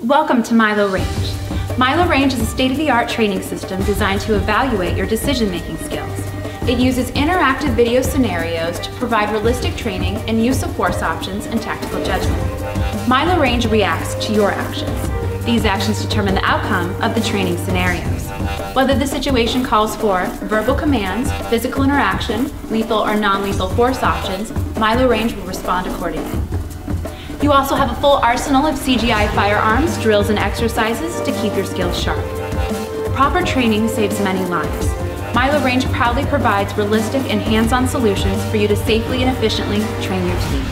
Welcome to Milo Range. Milo Range is a state-of-the-art training system designed to evaluate your decision-making skills. It uses interactive video scenarios to provide realistic training and use of force options and tactical judgment. Milo Range reacts to your actions. These actions determine the outcome of the training scenarios. Whether the situation calls for verbal commands, physical interaction, lethal or non-lethal force options, Milo Range will respond accordingly. You also have a full arsenal of CGI firearms, drills, and exercises to keep your skills sharp. Proper training saves many lives. Milo Range proudly provides realistic and hands-on solutions for you to safely and efficiently train your team.